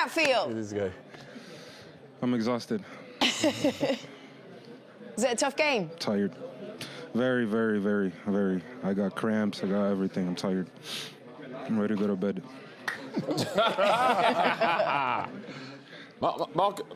that feel? This guy. I'm exhausted. Is it a tough game? Tired. Very, very, very, very. I got cramps. I got everything. I'm tired. I'm ready to go to bed.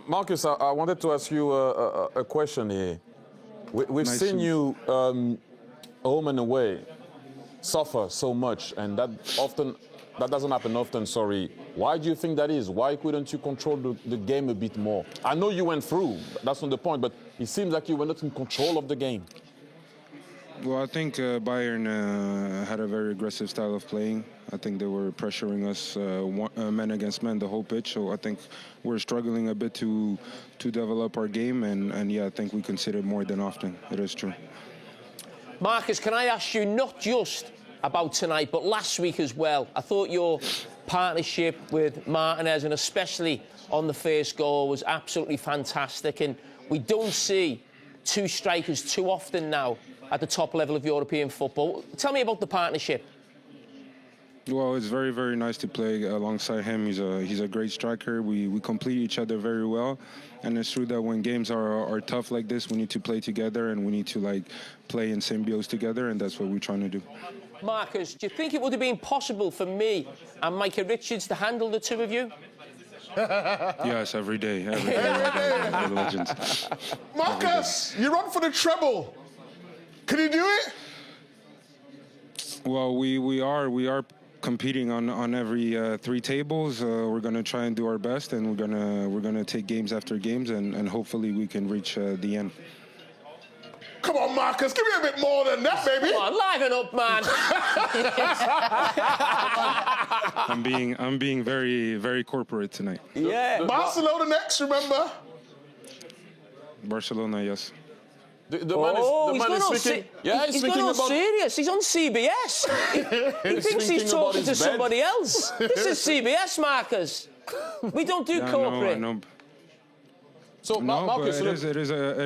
Marcus, I wanted to ask you a question here. We've seen you home and away suffer so much, and that doesn't happen often. Sorry. Why do you think that is? Why couldn't you control the game a bit more? I know you went through. That's not the point, but it seems like you were not in control of the game. Well, I think Bayern had a very aggressive style of playing. I think they were pressuring us men against men the whole pitch. So I think we're struggling a bit to develop our game. And yeah, I think we conceded more than often. It is true. Marcus, can I ask you not just about tonight, but last week as well? I thought your partnership with Martinez, and especially on the first goal, was absolutely fantastic. And we don't see two strikers too often now at the top level of European football. Tell me about the partnership. Well, it's very, very nice to play alongside him. He's a great striker. We complete each other very well. And it's true that when games are tough like this, we need to play together and we need to play in symbiosis together, and that's what we're trying to do. Marcus, do you think it would have been possible for me and Micah Richards to handle the two of you? Yes, every day. Every day. We're legends. Marcus, you run for the treble. Can you do it? Well, we are competing on every 3 tables. We're gonna try and do our best, and we're gonna take games after games, and hopefully we can reach the end. Come on, Marcus, give me a bit more than that, baby. Come on, liven up, man. I'm being very, very corporate tonight. Yeah. Barcelona next, remember? Barcelona, yes. The man is speaking. He's going all serious. He's on CBS. He thinks he's talking to somebody else. This is CBS, Marcus. We don't do corporate. I know. So, no, Marcus, but it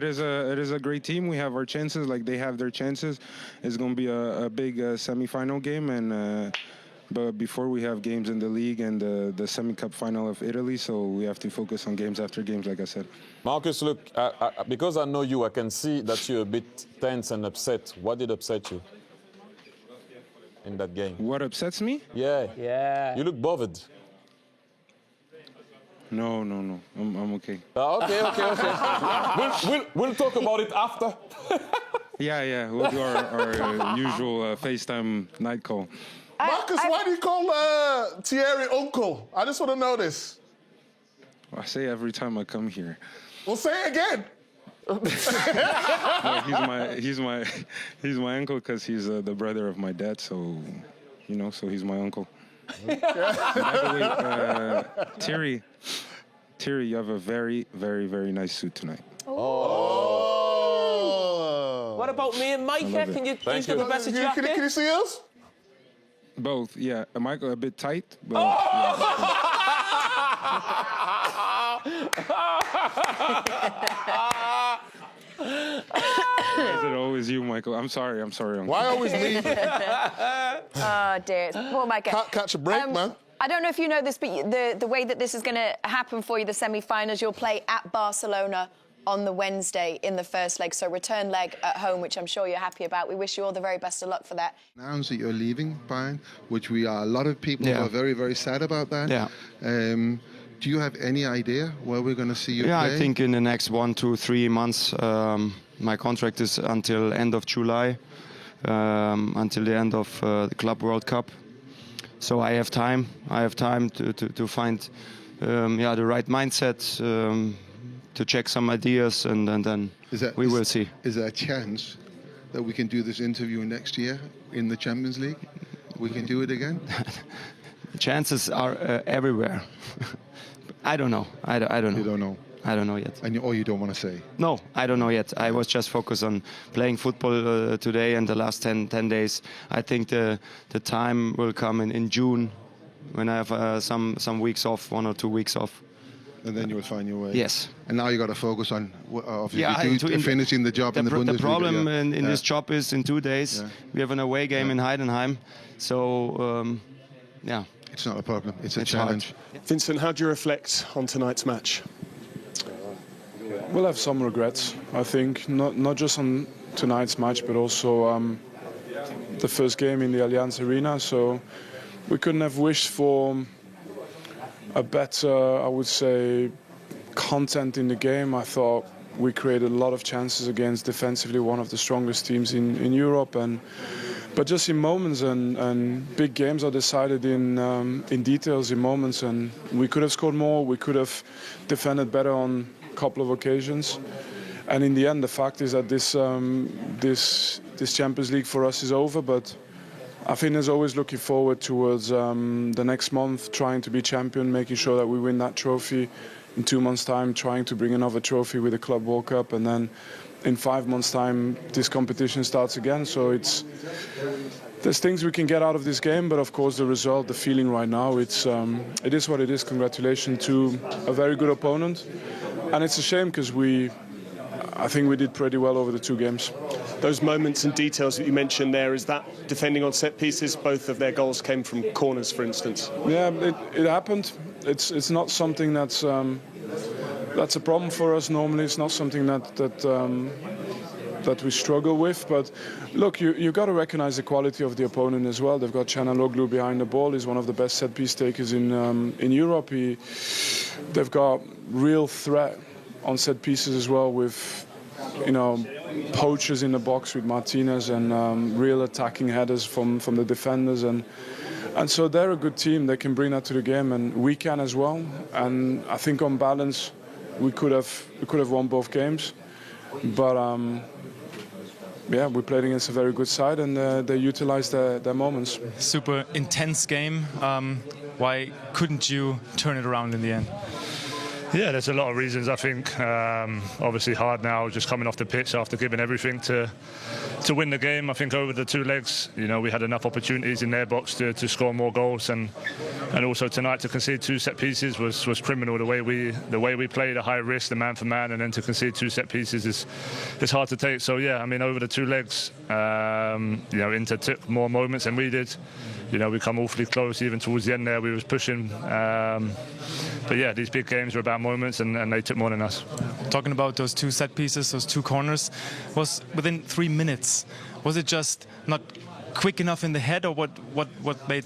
is a great team. We have our chances, like they have their chances. It's going to be a big semi-final game, and but before we have games in the league and the semi-cup final of Italy, so we have to focus on games after games, like I said. Marcus, look, because I know you, I can see that you're a bit tense and upset. What did upset you in that game? What upsets me? Yeah. You look bothered. No. I'm okay. Okay. We'll talk about it after. Yeah. We'll do our usual FaceTime night call. Marcus, why do you call Thierry uncle? I just want to know this. I say every time I come here. Well, say it again. Well, he's my uncle because he's the brother of my dad. So, so he's my uncle. By the way, Thierry, you have a very, very, very nice suit tonight. Oh. What about me and Micah? Can you use the better jacket? Can you see us? Both, yeah. Michael a bit tight, but. Is it always you, Michael? I'm sorry. Uncle. Why always me? Oh, dear. Poor Micah. Can't catch a break, man. I don't know if you know this, but the way that this is going to happen for you, the semi-finals, you'll play at Barcelona on the Wednesday in the first leg, so return leg at home, which I'm sure you're happy about. We wish you all the very best of luck for that. Announced that you're leaving Bayern, which we are. A lot of people are very, very sad about that. Yeah. Do you have any idea where we're going to see you play? I think in the next 1, 2, 3 months. My contract is until end of July, until the end of the Club World Cup. So I have time. I have time to find the right mindset, to check some ideas, and then we will see. Is there a chance that we can do this interview next year in the Champions League? We can do it again? Chances are everywhere. I don't know. I don't know. You don't know? I don't know yet. Or you don't want to say? No, I don't know yet. I was just focused on playing football today and the last 10 days. I think the time will come in June when I have some weeks off, 1 or 2 weeks off. And then you will find your way. Yes. And now you got to focus on finishing the job in the Bundesliga. The problem in this job is in 2 days we have an away game in Heidenheim. So yeah, It's not a problem. It's a It's challenge. Vincent, how do you reflect on tonight's match? We'll have some regrets, I think, not just on tonight's match, but also the first game in the Allianz Arena. So we couldn't have wished for a better, I would say, content in the game. I thought we created a lot of chances against defensively one of the strongest teams in Europe, but just in moments, and big games are decided in details, in moments, and we could have scored more. We could have defended better on couple of occasions, and in the end the fact is that this Champions League for us is over, but I think there's always looking forward towards the next month, trying to be champion, making sure that we win that trophy. In 2 months' time, trying to bring another trophy with the Club World Cup, and then in 5 months' time this competition starts again. So there's things we can get out of this game, but of course the result, the feeling right now, it is what it is. Congratulations to a very good opponent. And it's a shame because I think we did pretty well over the 2 games. Those moments and details that you mentioned there, is that defending on set pieces? Both of their goals came from corners, for instance. Yeah, it happened. It's not something that's a problem for us normally. It's not something that we struggle with. But look, you got to recognize the quality of the opponent as well. They've got Çalhanoğlu behind the ball. He's one of the best set piece takers in Europe. They've got real threat on set pieces as well, with poachers in the box with Martinez, and real attacking headers from the defenders, and so they're a good team. They can bring that to the game, and we can as well. And I think on balance we could have won both games, but yeah, we played against a very good side, and they utilized their moments. Super intense game. Why couldn't you turn it around in the end? Yeah, there's a lot of reasons. I think obviously hard now, just coming off the pitch after giving everything to win the game. I think over the 2 legs, we had enough opportunities in their box to score more goals, and also tonight to concede 2 set pieces was criminal. The way we played, a high risk, the man for man, and then to concede 2 set pieces is hard to take. So yeah, I mean, over the 2 legs, Inter took more moments than we did. We come awfully close. Even towards the end there, we was pushing. But yeah, these big games are about moments, and they took more than us. Talking about those 2 set pieces, those 2 corners, was within 3 minutes. Was it just not quick enough in the head, or what made?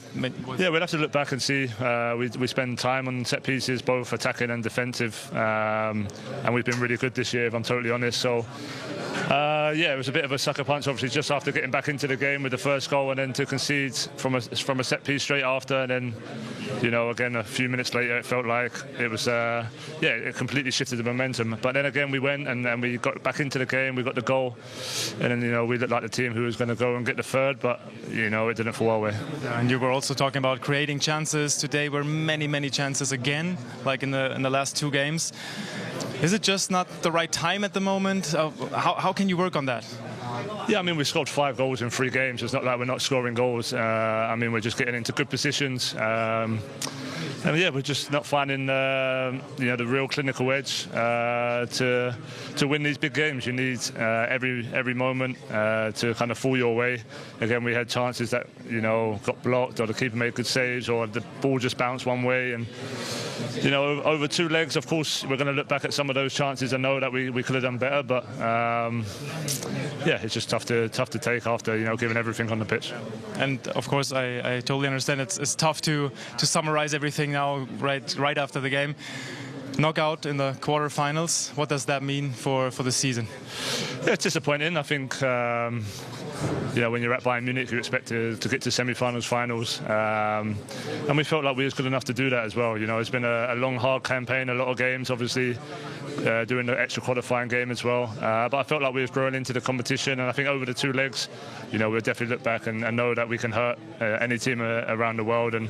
Yeah, we'd have to look back and see. We spend time on set pieces, both attacking and defensive, and we've been really good this year, if I'm totally honest. So. Yeah, it was a bit of a sucker punch, obviously, just after getting back into the game with the first goal, and then to concede from a set piece straight after, and then, again a few minutes later, it felt like it was, it completely shifted the momentum. But then again, we went and we got back into the game, we got the goal, and then we looked like the team who was going to go and get the third, but it didn't fall our way. And you were also talking about creating chances. Today were many chances again, like in the last 2 games. Is it just not the right time at the moment? How can you work on that? Yeah, I mean, we scored 5 goals in 3 games. It's not like we're not scoring goals. I mean, we're just getting into good positions. And yeah, we're just not finding the real clinical edge to win these big games. You need every moment to kind of fall your way. Again, we had chances that got blocked, or the keeper made good saves, or the ball just bounced one way. And over 2 legs, of course, we're going to look back at some of those chances and know that we could have done better. But yeah, it's just tough to take after giving everything on the pitch. And of course, I totally understand it's tough to summarize everything now right after the game. Knockout in the quarterfinals. What does that mean for the season? Yeah, it's disappointing. I think when you're at Bayern Munich, you expect to get to semi-finals, finals, and we felt like we was good enough to do that as well. It's been a long, hard campaign, a lot of games, obviously, doing the extra qualifying game as well. But I felt like we was growing into the competition, and I think over the 2 legs, we'll definitely look back and know that we can hurt any team around the world. And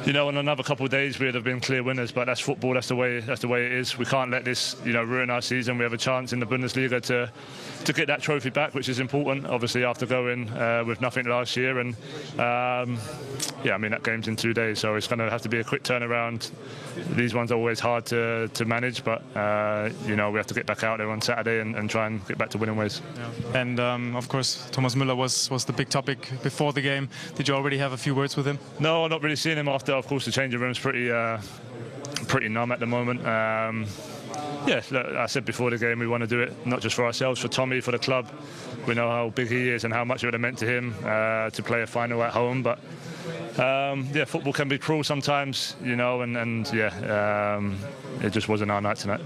in another couple of days, we'd have been clear winners. But that's football. That's the way way it is. We can't let this, ruin our season. We have a chance in the Bundesliga to get that trophy back, which is important. Obviously, after going with nothing last year, and that game's in 2 days, so it's going to have to be a quick turnaround. These ones are always hard to manage, but we have to get back out there on Saturday and try and get back to winning ways. Yeah. And of course, Thomas Müller was the big topic before the game. Did you already have a few words with him? No, I've not really seen him after. Of course, the changing room's pretty numb at the moment. Look, I said before the game we want to do it not just for ourselves, for Tommy, for the club. We know how big he is and how much it would have meant to him to play a final at home. But football can be cruel sometimes, it just wasn't our night tonight.